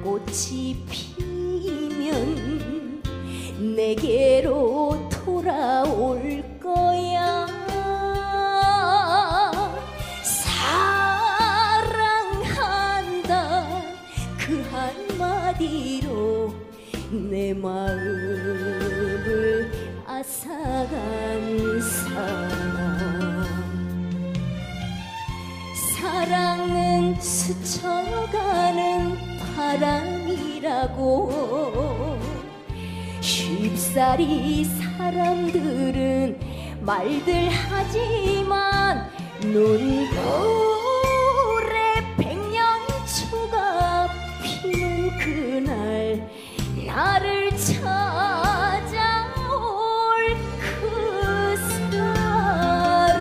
꽃이 피면 내게로 돌아올 거야. 사랑한다 그 한마디로 내 마음을 앗아간 사람. 사랑은 스쳐가는 바람이라고 쉽사리 사람들은 말들 하지만 눈